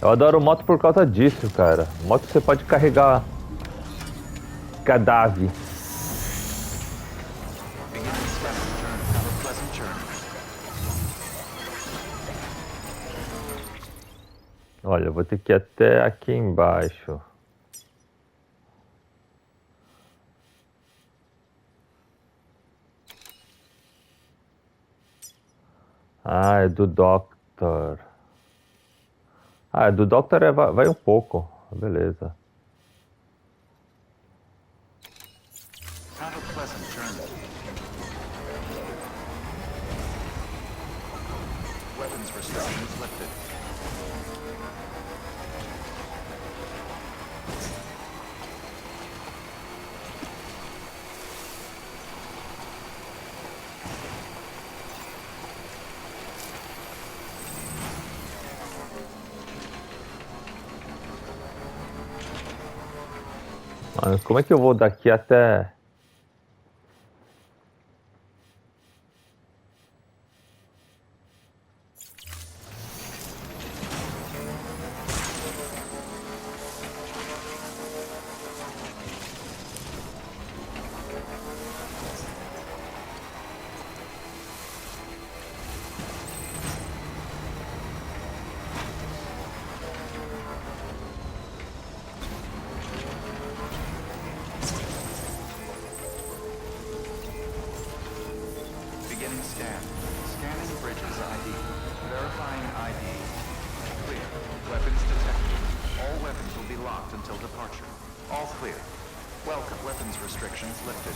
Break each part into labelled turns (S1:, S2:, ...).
S1: Eu adoro moto por causa disso, cara. Moto você pode carregar cadáver. Olha, eu vou ter que ir até aqui embaixo. Ah, é do Doctor. Ah, é do Doctor vai um pouco. Beleza.
S2: Have a pleasant journey. Weapons restrictions lifted.
S1: Mano, como é que eu vou daqui até...
S2: Beginning scan. Scanning bridges ID. Verifying ID. Clear. Weapons detected. All weapons will be locked until departure. All clear. Welcome. Weapons restrictions lifted.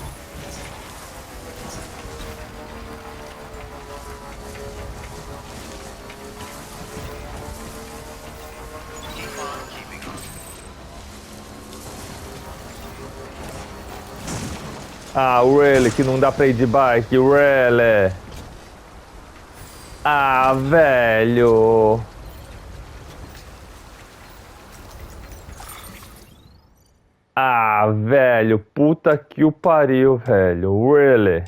S2: Keep on keeping on.
S1: Ah, really, que não dá pra ir de bike, really. Ah, velho. Ah, velho, puta que o pariu, velho, really.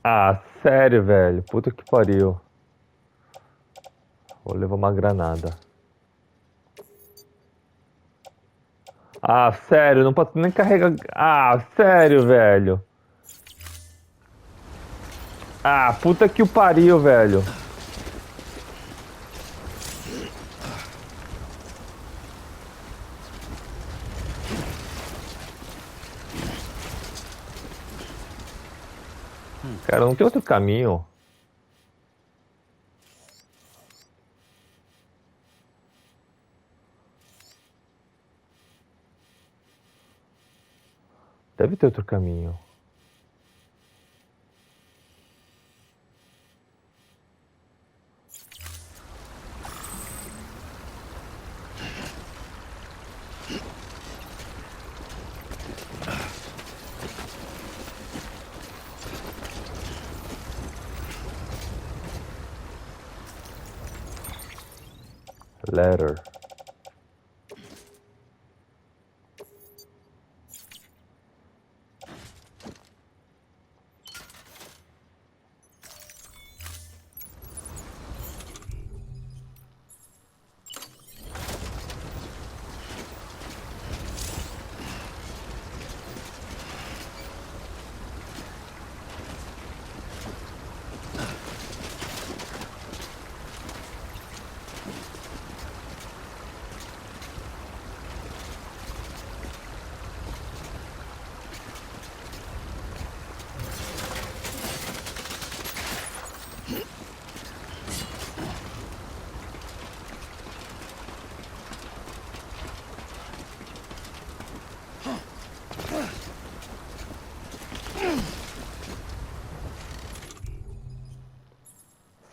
S1: Ah, sério, velho, puta que pariu. Vou levar uma granada. Ah, sério, não posso nem carregar. Ah, sério, velho. Ah, puta que o pariu, velho. Cara, não tem outro caminho. Deve ter outro caminho. Letter.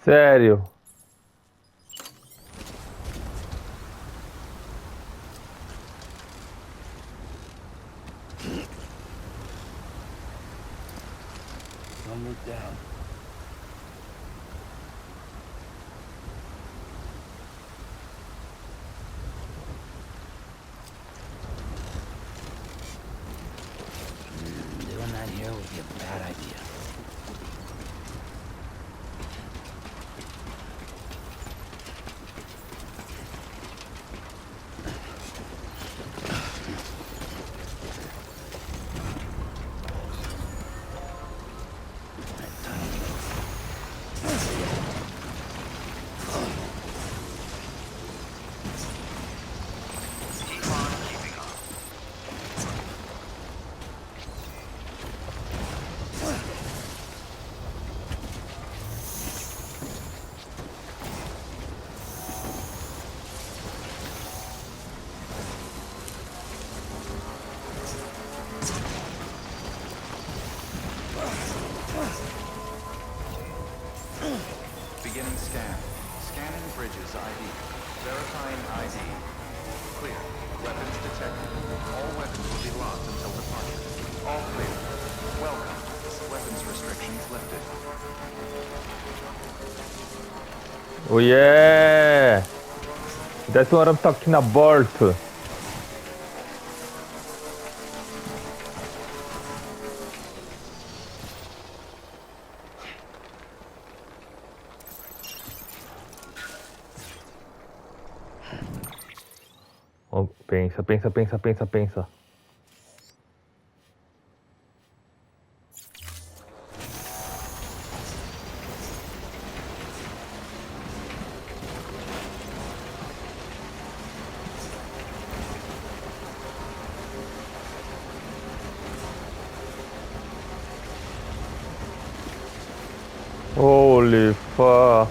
S1: Sério.
S3: Don't look down. Doing that here would be a bad idea.
S2: Beginning scan. Scanning bridges ID. Verifying ID. Clear. Weapons detected. All weapons will be locked until departure. All clear. Welcome. Weapons restrictions lifted.
S1: Oh yeah! That's what I'm talking about. Oh, pensa, pensa, pensa, pensa, pensa. Holy fuck.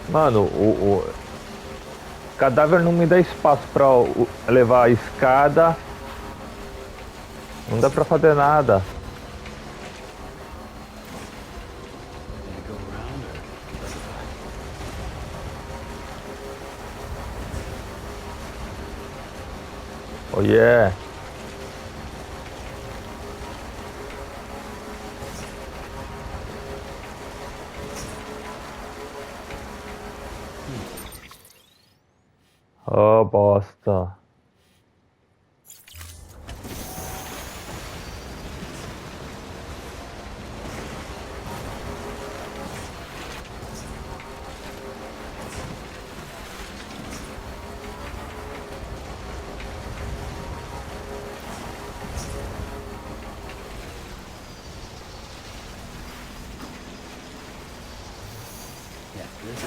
S1: Mano, o cadáver não me dá espaço pra levar a escada. Não dá pra fazer nada.
S3: Gonna go around or let it ride?
S1: Oh yeah. Oh, bosta.
S3: Yeah, this.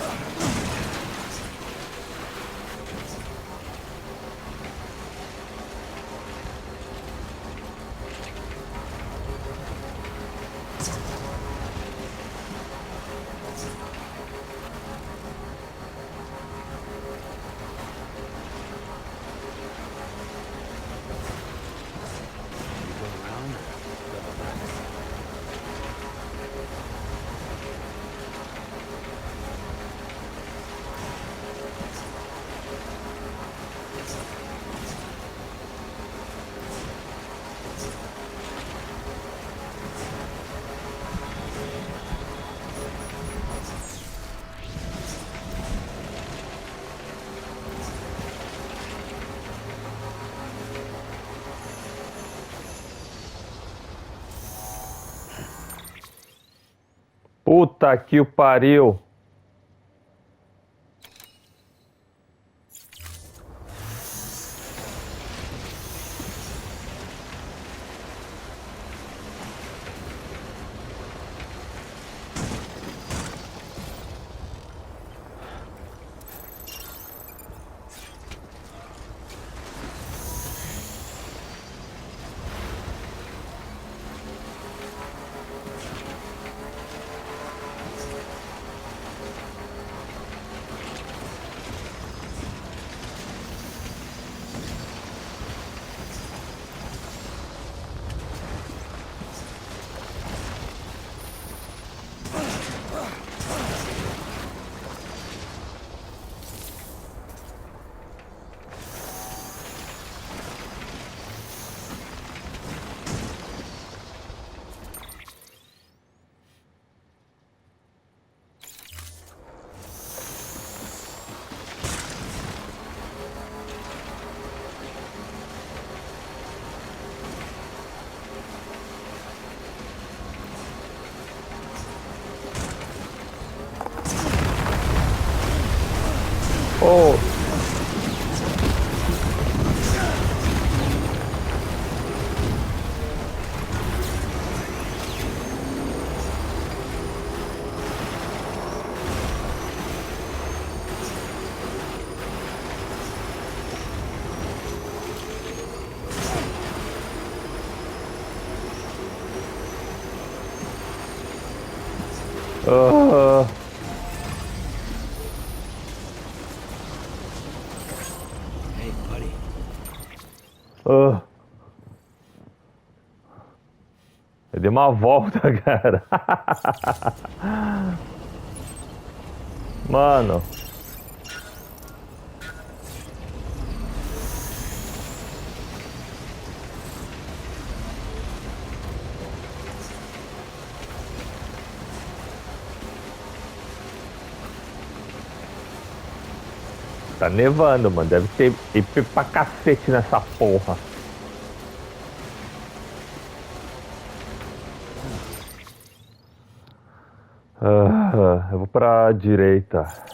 S3: Go around or let it ride?
S1: Puta que o pariu. Oh. Ah.
S3: Hey, buddy.
S1: Ah. Eu dei uma volta, cara. Mano. Tá nevando, mano. Deve ter IP pra cacete nessa porra. Ah, eu vou pra direita.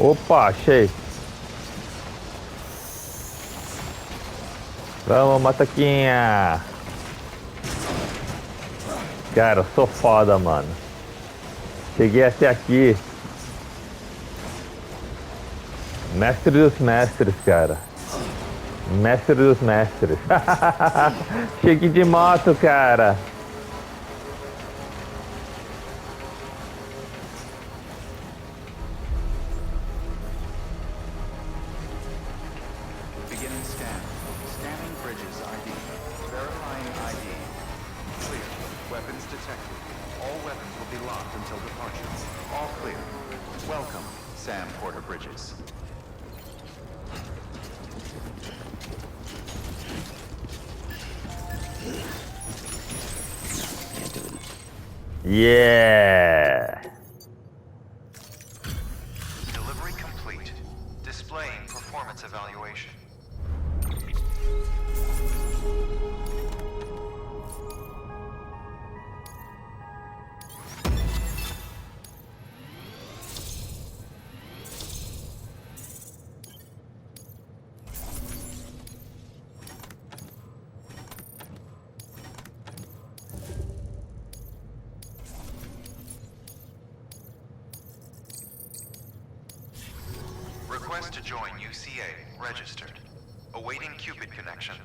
S1: Opa, achei. Vamos, Mataquinha. Cara, eu sou foda, mano. Cheguei até aqui. Mestre dos mestres, cara. Mestre dos mestres. Cheguei de moto, cara.
S2: Beginning scan. Scanning bridges ID. Verifying ID. Clear. Weapons detected. All weapons will be locked until departure. All clear. Welcome, Sam Porter Bridges.
S3: Can't do it.
S1: Yeah.
S2: Delivery complete. Displaying performance evaluation. Request to join UCA. Registered. Awaiting Cupid connection.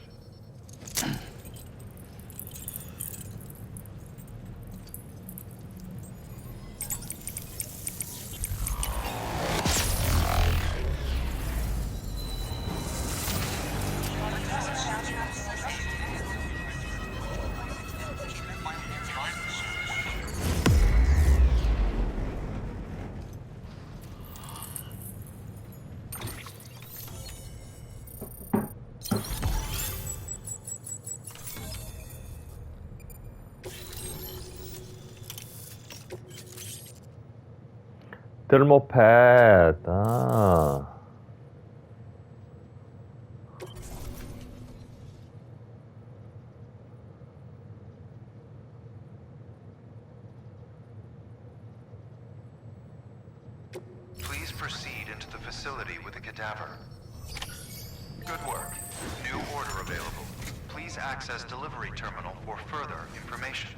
S1: Thermal pad. Ah.
S2: Please proceed into the facility with the cadaver. Good work. New order available. Please access delivery terminal for further information.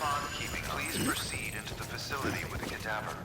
S2: Upon keeping, please proceed into the facility with the cadaver.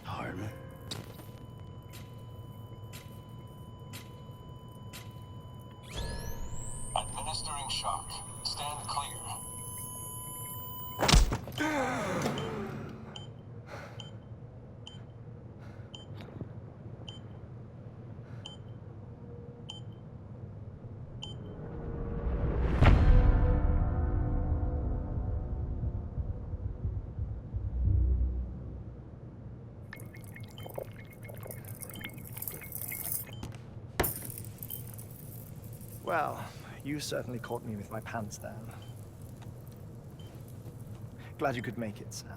S3: Heartman.
S4: Administering shock. Stand clear.
S5: Well, you certainly caught me with my pants down. Glad you could make it, Sam.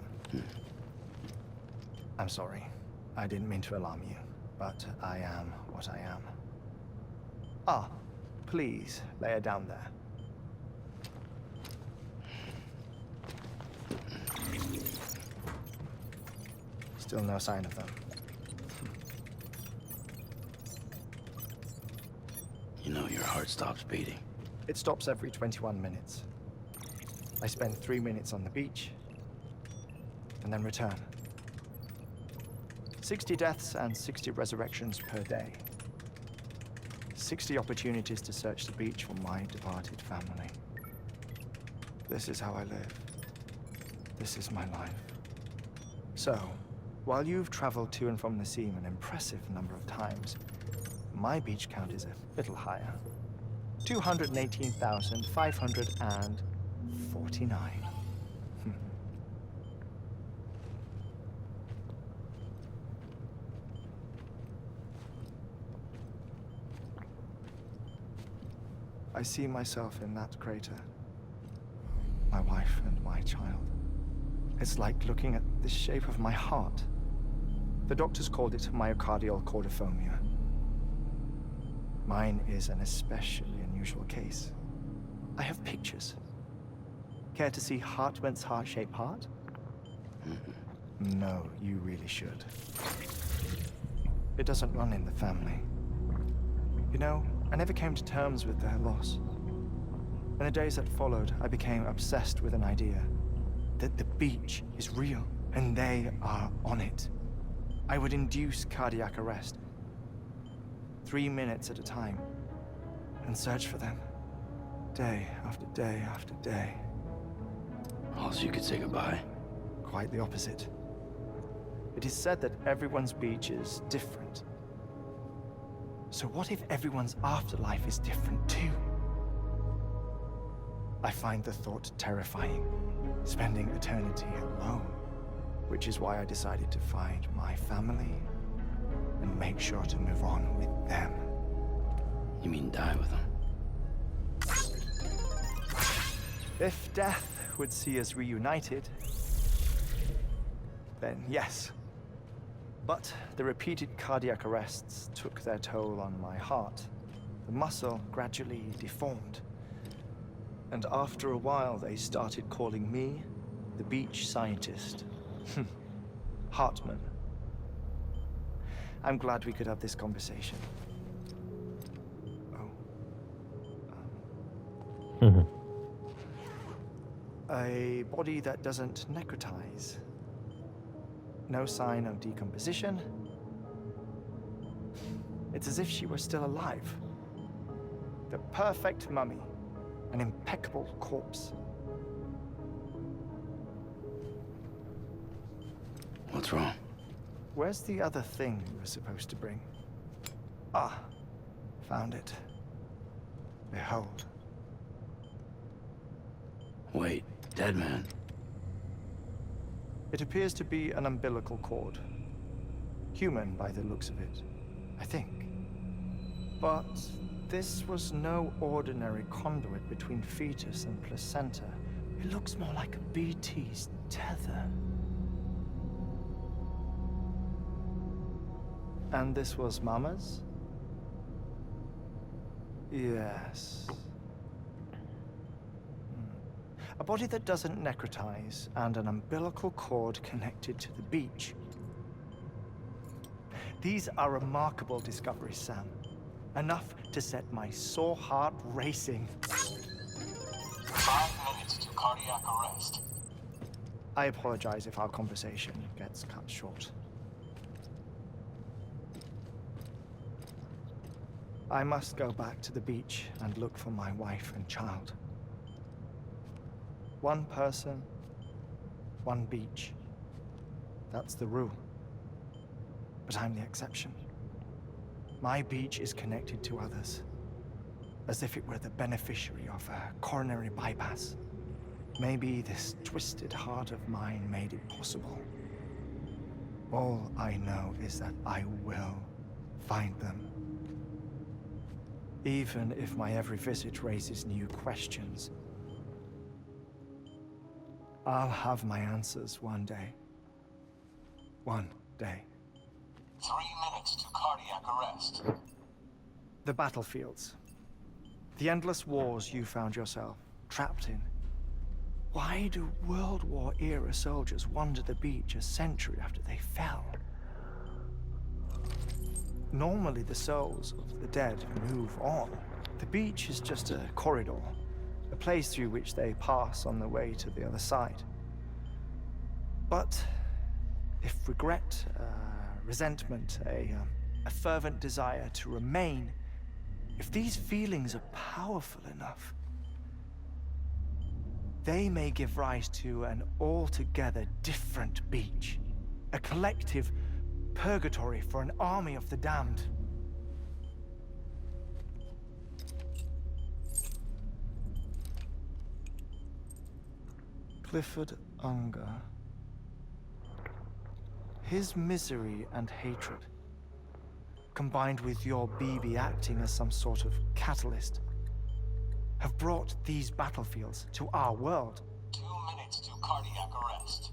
S5: I'm sorry. I didn't mean to alarm you, but I am what I am. Ah, please lay her down there. Still no sign of them.
S3: You know your heart stops beating.
S5: It stops every 21 minutes. I spend 3 minutes on the beach, and then return. 60 deaths and 60 resurrections per day. 60 opportunities to search the beach for my departed family. This is how I live. This is my life. So, while you've traveled to and from the scene an impressive number of times, my beach count is a little higher. 218,549. I see myself in that crater. My wife and my child. It's like looking at the shape of my heart. The doctors called it myocardial cordiformia. Mine is an especially unusual case. I have pictures. Care to see Heartman's heart-shaped heart? No, you really should. It doesn't run in the family. You know, I never came to terms with their loss. In the days that followed, I became obsessed with an idea that the beach is real and they are on it. I would induce cardiac arrest, 3 minutes at a time, and search for them, day after day after day.
S3: Also, you could say goodbye.
S5: Quite the opposite. It is said that everyone's beach is different. So what if everyone's afterlife is different too? I find the thought terrifying, spending eternity alone, which is why I decided to find my family and make sure to move on with them.
S3: You mean die with them?
S5: If death would see us reunited, then yes. But the repeated cardiac arrests took their toll on my heart. The muscle gradually deformed. And after a while, they started calling me the beach scientist. Heartman. I'm glad we could have this conversation. Oh, A body that doesn't necrotize. No sign of decomposition. It's as if she were still alive. The perfect mummy. An impeccable corpse.
S3: What's wrong?
S5: Where's the other thing you were supposed to bring? Ah, found it. Behold.
S3: Wait, dead man.
S5: It appears to be an umbilical cord. Human by the looks of it, I think. But this was no ordinary conduit between fetus and placenta. It looks more like a BT's tether. And this was Mama's? Yes. A body that doesn't necrotize and an umbilical cord connected to the beach. These are remarkable discoveries, Sam. Enough to set my sore heart racing.
S4: 5 minutes to cardiac arrest.
S5: I apologize if our conversation gets cut short. I must go back to the beach and look for my wife and child. One person, one beach. That's the rule. But I'm the exception. My beach is connected to others, as if it were the beneficiary of a coronary bypass. Maybe this twisted heart of mine made it possible. All I know is that I will find them. Even if my every visit raises new questions, I'll have my answers one day. One day.
S4: 3 minutes to cardiac arrest.
S5: The battlefields. The endless wars you found yourself trapped in. Why do World War era soldiers wander the beach a century after they fell? Normally the souls of the dead move on. The beach is just a corridor, a place through which they pass on the way to the other side. But if regret, resentment, a fervent desire to remain, if these feelings are powerful enough, they may give rise to an altogether different beach, a collective purgatory for an army of the damned. Clifford Unger. His misery and hatred, combined with your BB acting as some sort of catalyst, have brought these battlefields to our world.
S4: 2 minutes to cardiac arrest.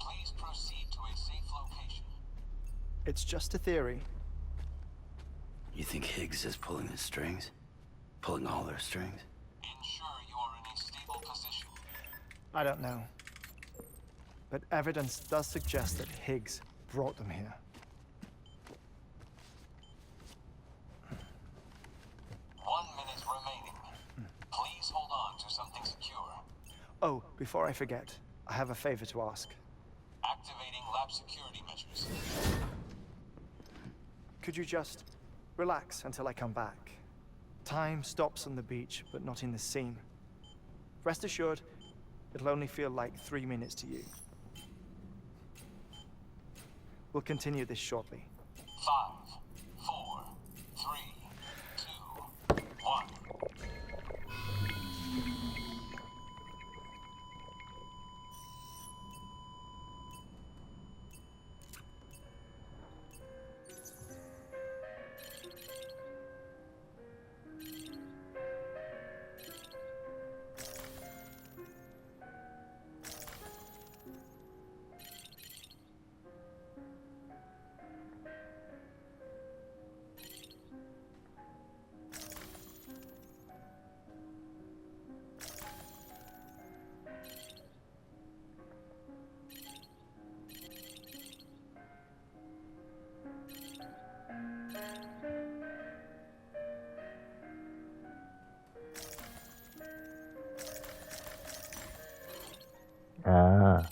S4: Please proceed to a safe location.
S5: It's just a theory.
S3: You think Higgs is pulling the strings? Pulling all their strings?
S4: Ensure you are in a stable position.
S5: I don't know. But evidence does suggest that Higgs brought them here.
S4: 1 minute remaining. Please hold on to something secure.
S5: Oh, before I forget, I have a favor to ask.
S4: Activating lab security measures.
S5: Could you just relax until I come back? Time stops on the beach, but not in the scene. Rest assured, it'll only feel like 3 minutes to you. We'll continue this shortly.
S4: 5, 4, 3, 2, 1.
S1: Ah.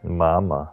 S1: Mama.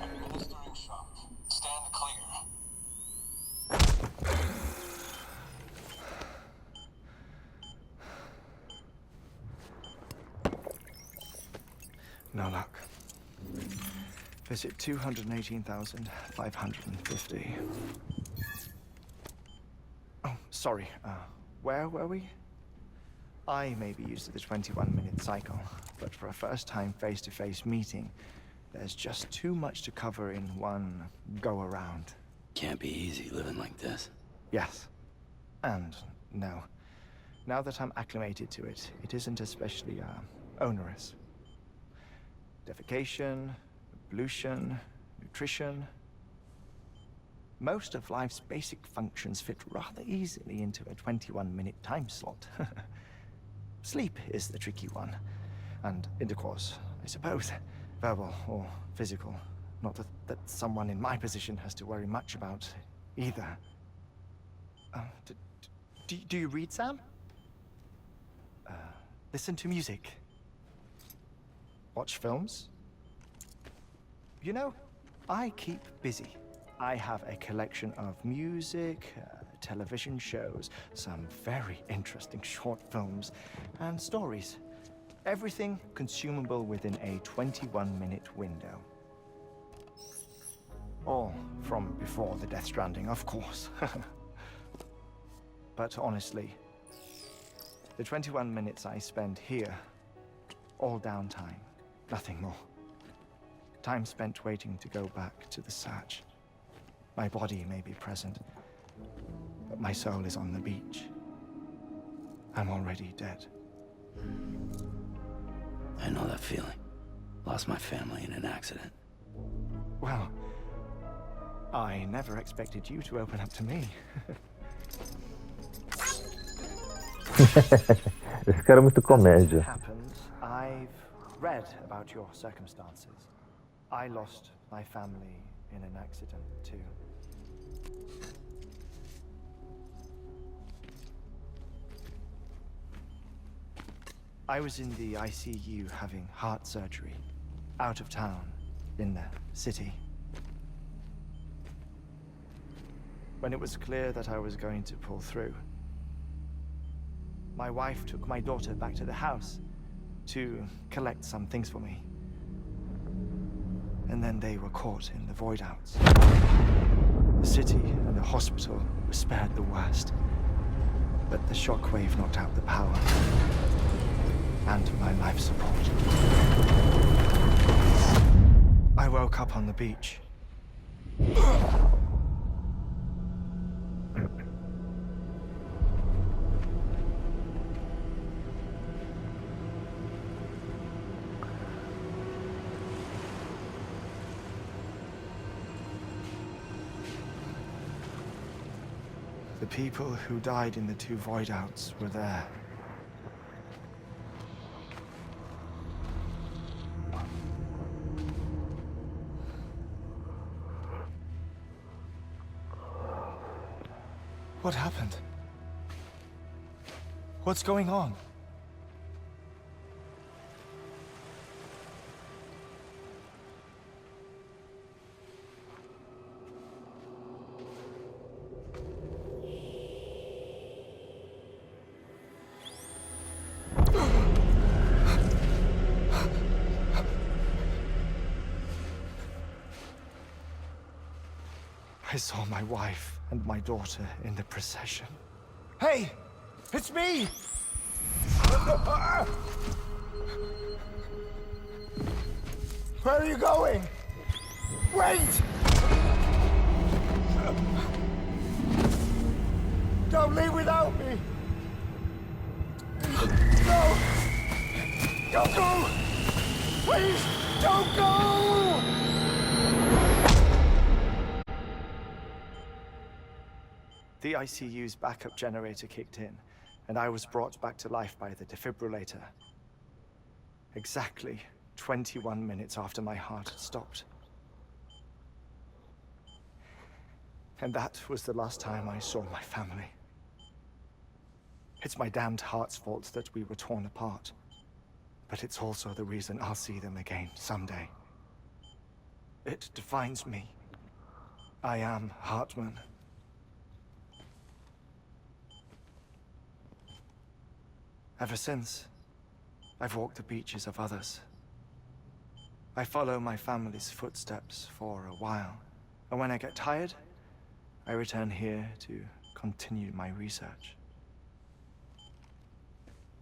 S4: Administering shock. Stand clear.
S5: No luck. Visit 218,550. Oh, sorry. Where were we? I may be used to the 21-minute cycle, but for a first-time face-to-face meeting, there's just too much to cover in one go-around.
S3: Can't be easy living like this.
S5: Yes. And no. Now that I'm acclimated to it, it isn't especially onerous. Defecation, ablution, nutrition. Most of life's basic functions fit rather easily into a 21-minute time slot. Sleep is the tricky one. And intercourse, I suppose. Verbal or physical. Not that someone in my position has to worry much about either. Do you read, Sam? Listen to music. Watch films. You know, I keep busy. I have a collection of music, television shows, some very interesting short films, and stories. Everything consumable within a 21-minute window. All from before the Death Stranding, of course. But honestly, the 21 minutes I spend here, all downtime, nothing more. Time spent waiting to go back to the search. My body may be present, but my soul is on the beach. I'm already dead.
S3: I know that feeling. Lost my family in an accident.
S5: Well, I never expected you to open up to me.
S1: Esse cara é muito comédia.
S5: Happened, I've read about your circumstances. I lost my family in an accident too. I was in the ICU having heart surgery, out of town, in the city. When it was clear that I was going to pull through, my wife took my daughter back to the house to collect some things for me. and then they were caught in the void-outs. The city and the hospital were spared the worst, but the shockwave knocked out the power and my life support. I woke up on the beach. The people who died in the two void-outs were there. What happened? What's going on? I saw my wife and my daughter in the procession. Hey! It's me! Where are you going? Wait! Don't leave without me! No! Don't go! Please, don't go! The ICU's backup generator kicked in, and I was brought back to life by the defibrillator. Exactly 21 minutes after my heart had stopped. And that was the last time I saw my family. It's my damned heart's fault that we were torn apart. But it's also the reason I'll see them again someday. It defines me. I am Heartman. Ever since, I've walked the beaches of others. I follow my family's footsteps for a while, and when I get tired, I return here to continue my research.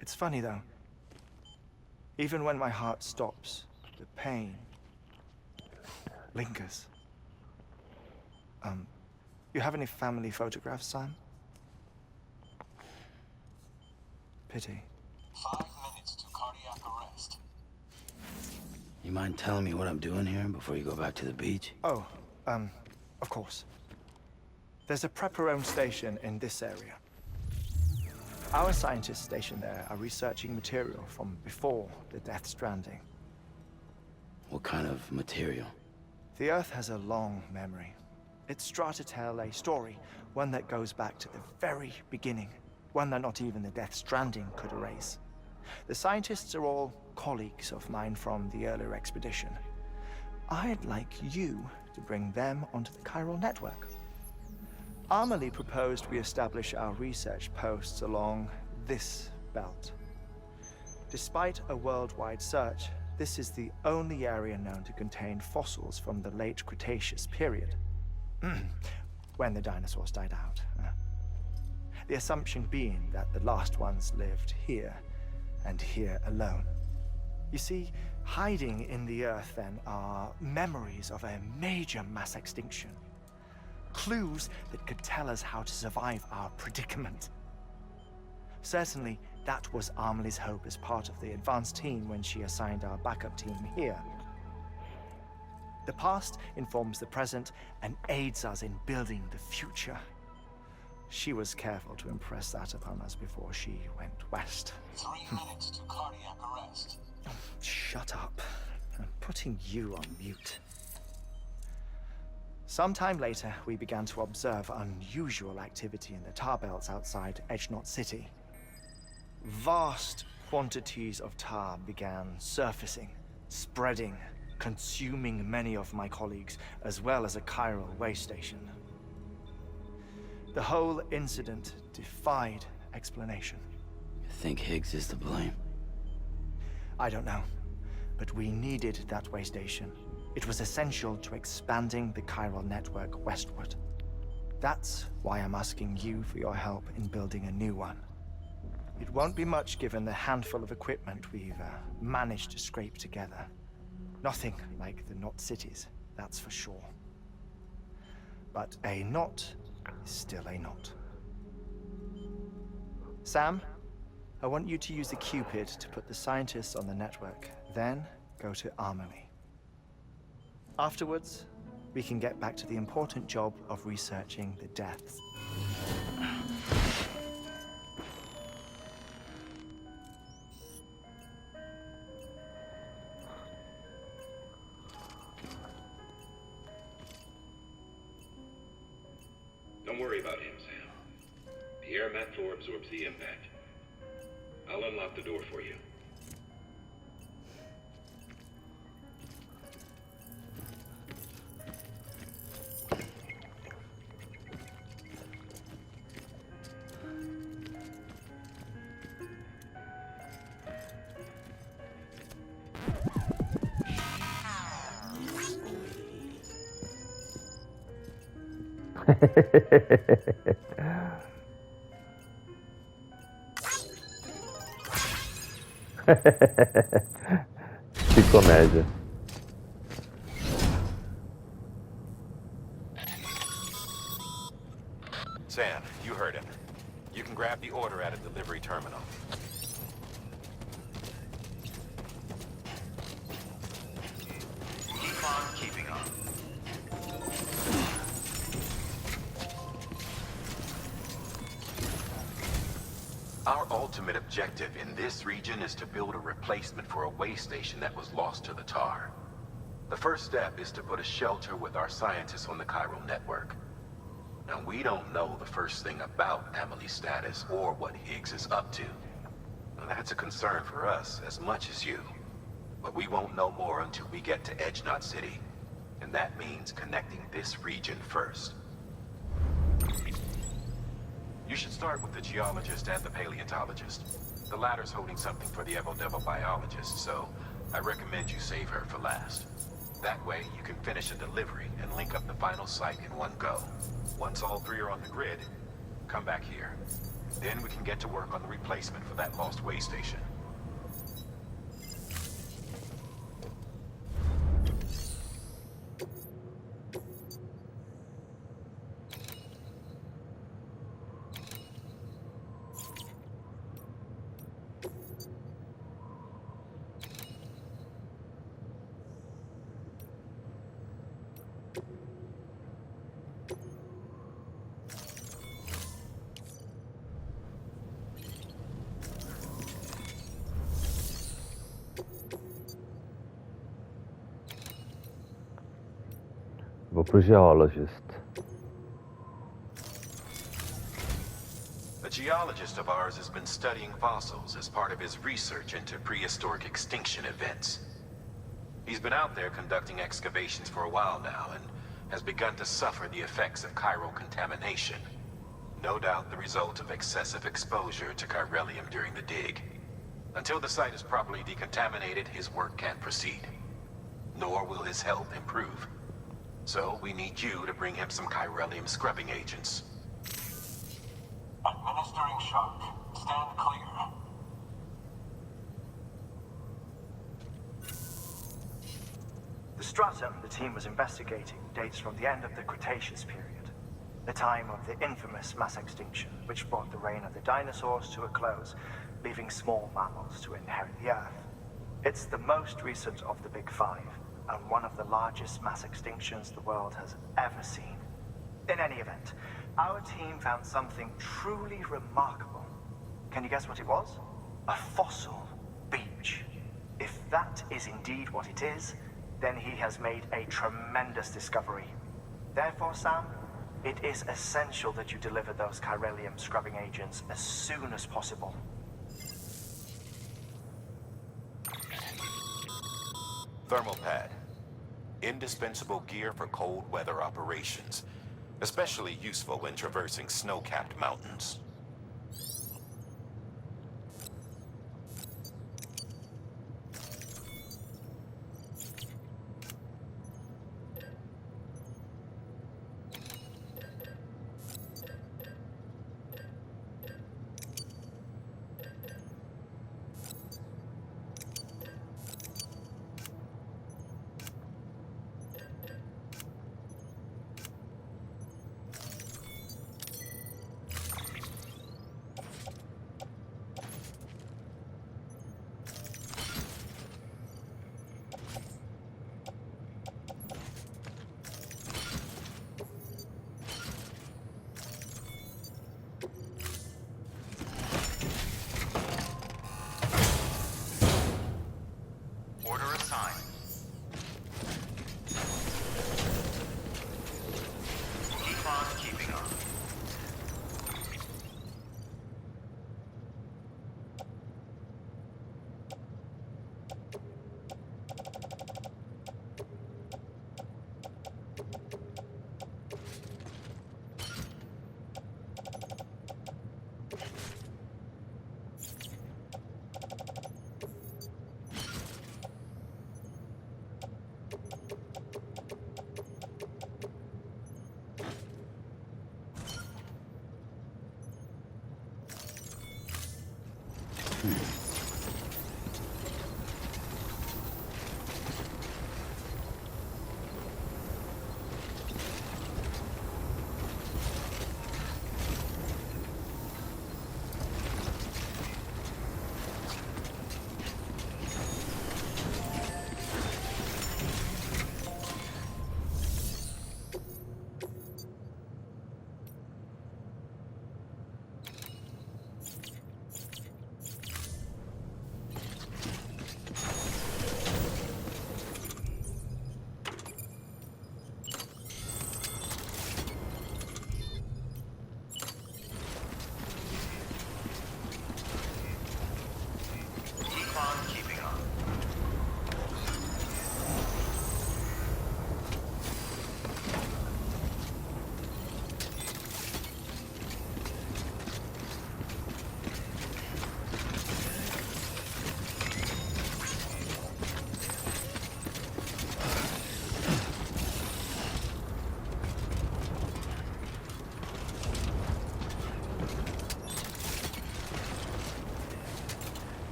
S5: It's funny though. Even when my heart stops, the pain lingers. You have any family photographs, Sam? Pity.
S4: 5 minutes to cardiac arrest.
S3: You mind telling me what I'm doing here before you go back to the beach?
S5: Oh, of course. There's a prep-your-own station in this area. Our scientists stationed there are researching material from before the Death Stranding.
S3: What kind of material?
S5: The Earth has a long memory. It's trying to tell a story, one that goes back to the very beginning, one that not even the Death Stranding could erase. The scientists are all colleagues of mine from the earlier expedition. I'd like you to bring them onto the chiral network. Amelie proposed we establish our research posts along this belt. Despite a worldwide search, this is the only area known to contain fossils from the late Cretaceous period. When the dinosaurs died out. The assumption being that the last ones lived here, and here alone. You see, hiding in the Earth then are memories of a major mass extinction. Clues that could tell us how to survive our predicament. Certainly, that was Amelie's hope as part of the advanced team when she assigned our backup team here. The past informs the present and aids us in building the future. She was careful to impress that upon us before she went west.
S4: 3 minutes to cardiac arrest.
S5: Shut up. I'm putting you on mute. Sometime later, we began to observe unusual activity in the tar belts outside Edgenot City. Vast quantities of tar began surfacing, spreading, consuming many of my colleagues, as well as a chiral way station. The whole incident defied explanation.
S3: You think Higgs is to blame?
S5: I don't know, but we needed that way station, It was essential to expanding the chiral network westward. That's why I'm asking you for your help in building a new one. It won't be much given the handful of equipment we've managed to scrape together. Nothing like the Knot cities, that's for sure. But a knot is still a knot. Sam, I want you to use the Cupid to put the scientists on the network, then go to Armory. Afterwards, we can get back to the important job of researching the deaths.
S6: Don't worry about him, Sam. The air mat floor absorbs the impact. I'll unlock the door for you.
S1: Que comédia.
S7: Sam, you heard him. You can grab the order at a delivery terminal.
S2: Keep on keeping on.
S7: Our ultimate objective in this region is to build a replacement for a way station that was lost to the tar. The first step is to put a shelter with our scientists on the chiral network. Now, we don't know the first thing about Amelie's status or what Higgs is up to. Now, that's a concern for us as much as you. But we won't know more until we get to Edge Knot City. And that means connecting this region first. You should start with the geologist and the paleontologist. The latter's holding something for the Evo-Devo biologist, so I recommend you save her for last. That way, you can finish a delivery and link up the final site in one go. Once all three are on the grid, come back here. Then we can get to work on the replacement for that lost way station.
S1: Vou pro geologist.
S7: A geologist of ours has been studying fossils as part of his research into prehistoric extinction events. He's been out there conducting excavations for a while now and has begun to suffer the effects of chiral contamination. No doubt the result of excessive exposure to chiralium during the dig. Until the site is properly decontaminated, his work can't proceed. Nor will his health improve. So we need you to bring him some chiralium scrubbing agents.
S4: Administering shock. Stand clear.
S5: The stratum the team was investigating dates from the end of the Cretaceous period, the time of the infamous mass extinction, which brought the reign of the dinosaurs to a close, leaving small mammals to inherit the Earth. It's the most recent of the Big Five, and one of the largest mass extinctions the world has ever seen. In any event, our team found something truly remarkable. Can you guess what it was? A fossil beach. If that is indeed what it is, then he has made a tremendous discovery. Therefore, Sam, it is essential that you deliver those chiralium scrubbing agents as soon as possible.
S7: Thermal pad. Indispensable gear for cold weather operations. Especially useful when traversing snow-capped mountains.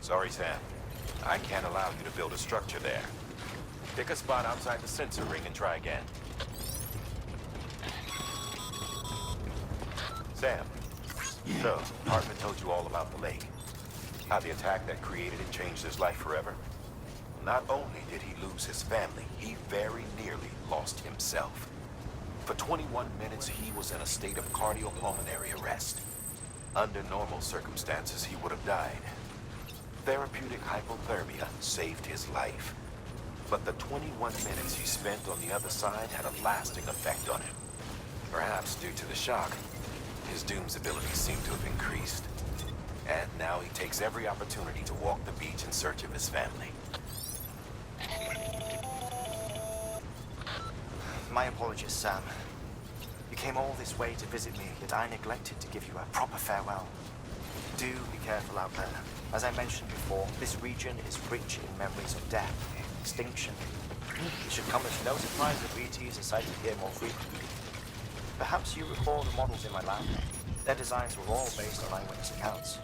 S7: Sorry, Sam. I can't allow you to build a structure there. Pick a spot outside the sensor ring and try again. Sam, so, Heartman told you all about the lake. How the attack that created it changed his life forever? Not only did he lose his family, he very nearly lost himself. For 21 minutes, he was in a state of cardiopulmonary arrest. Under normal circumstances, he would have died. Therapeutic hypothermia saved his life. But the 21 minutes he spent on the other side had a lasting effect on him. Perhaps due to the shock, his Doom's abilities seem to have increased. And now he takes every opportunity to walk the beach in search of his family.
S5: My apologies, Sam. You came all this way to visit me, yet I neglected to give you a proper farewell. Do be careful out there. As I mentioned before, this region is rich in memories of death, extinction. It should come as no surprise that BTs are sighted here more frequently. Perhaps you recall the models in my lab? Their designs were all based on eyewitness accounts.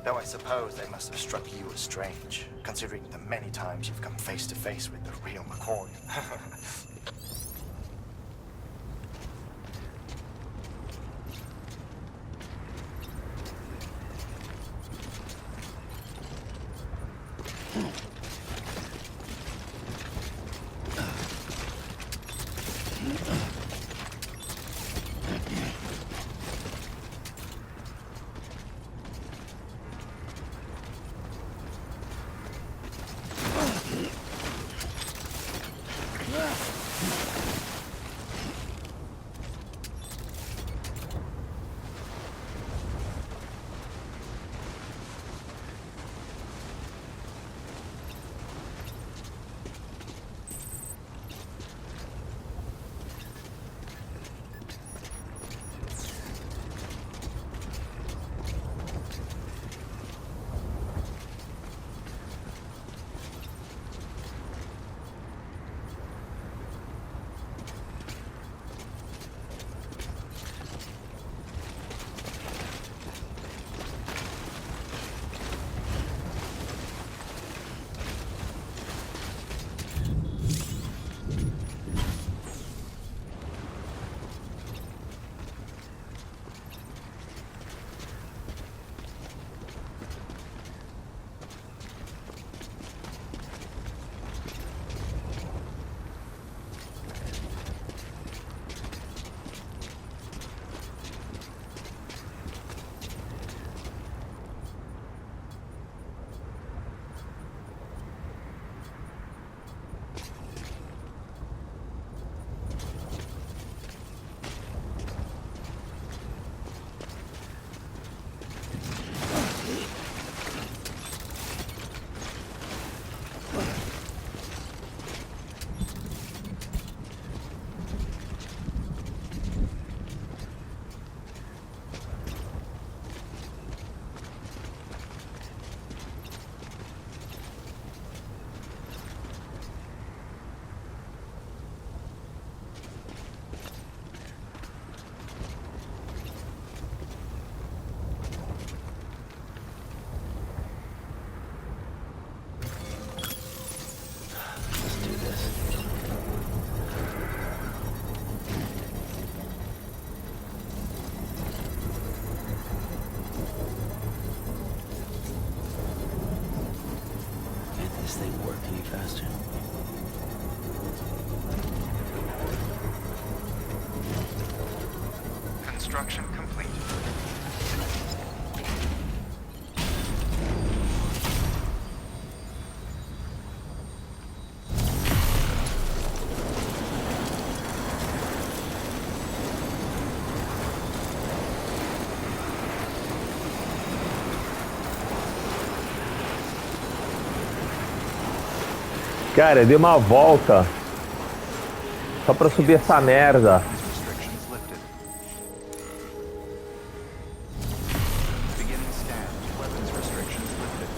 S5: Though I suppose they must have struck you as strange, considering the many times you've come face to face with the real McCoy.
S3: faster.
S2: Construction complete.
S1: Cara, eu dei uma volta só pra subir essa merda.
S2: Restrictions lifted. Beginning scan. Weapons restrictions lifted.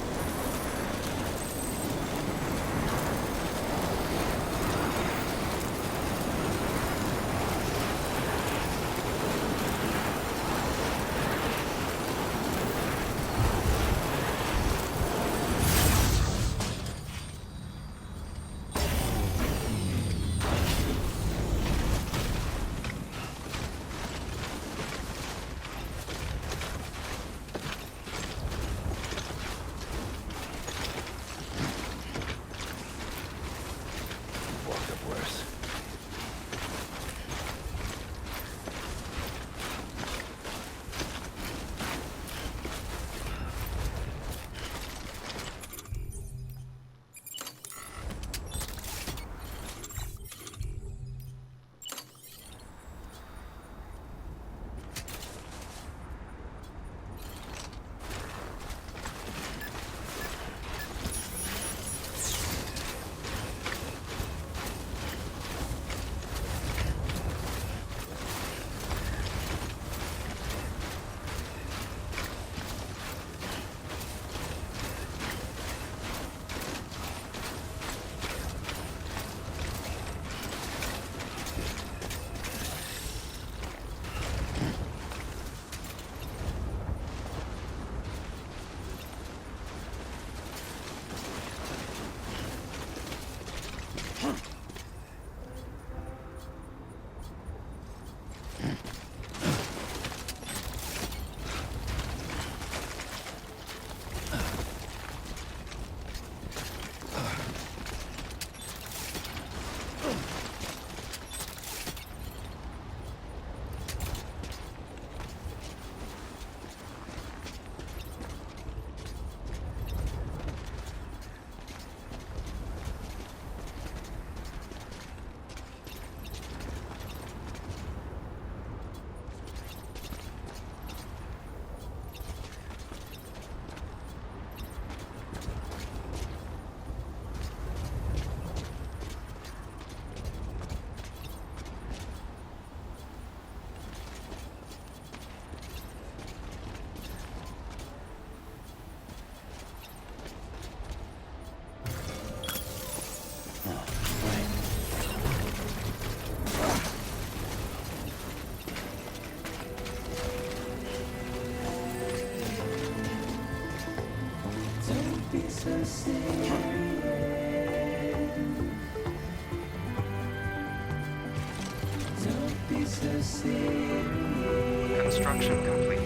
S2: Construction complete.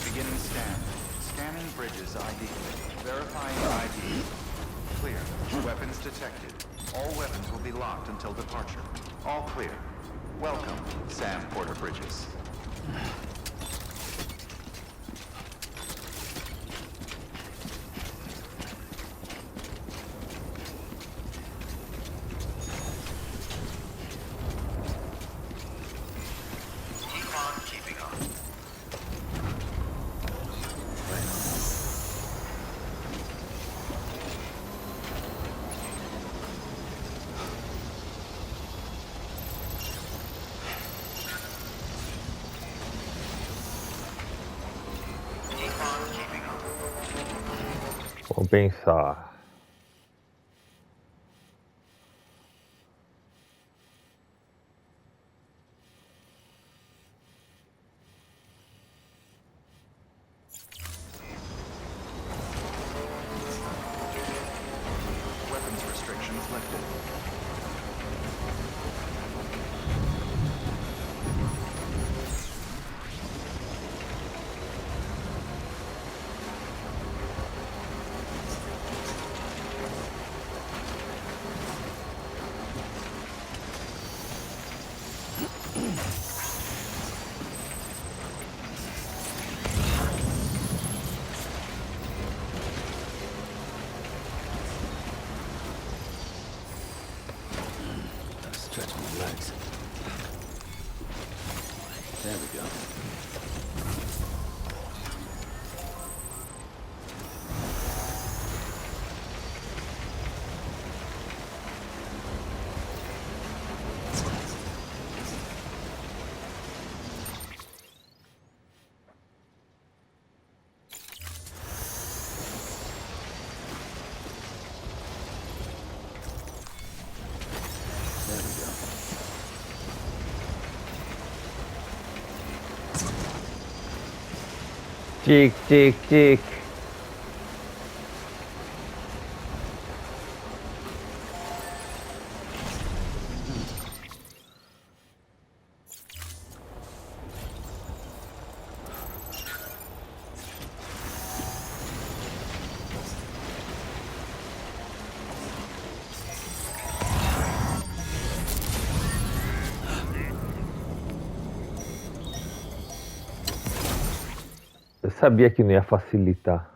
S2: Beginning scan. Scanning bridges ID. Verifying ID. Clear. Weapons detected. All weapons will be locked until departure. All clear. Welcome, Sam Porter Bridges.
S4: Keep on keeping on. Keep on keeping on.
S1: Vamos pensar.
S2: Weapons restrictions lifted.
S3: Gotta stretch my legs. There we go. There we go.
S1: Tic, tic, tic. Eu sabia que não ia facilitar.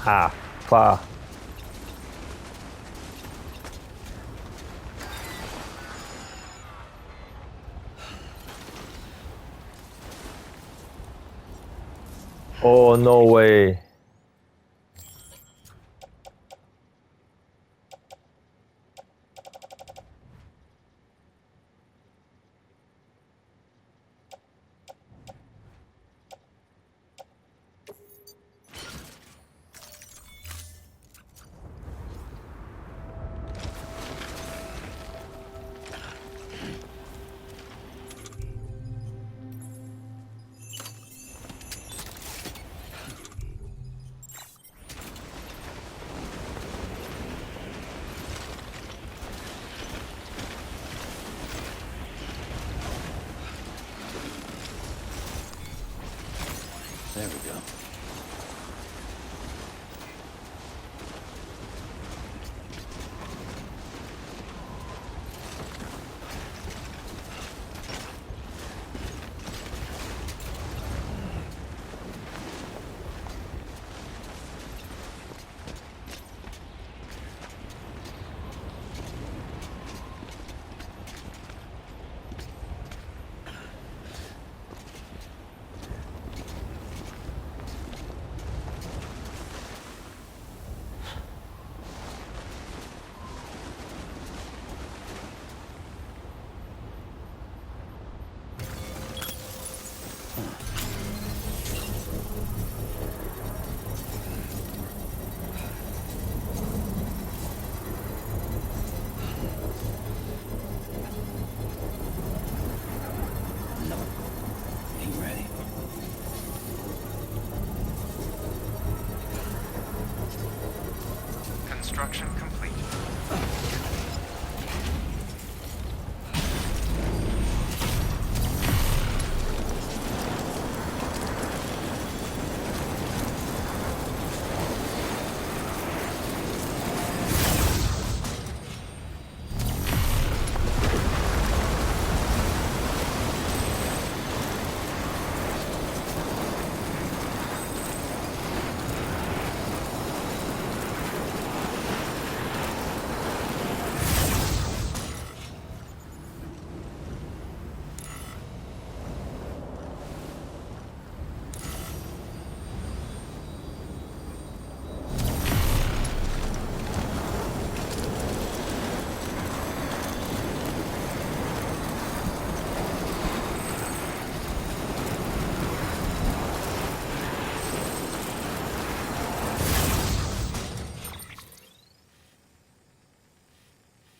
S1: Rafa. Oh, no way.
S3: There we go. Ain't ready.
S2: Construction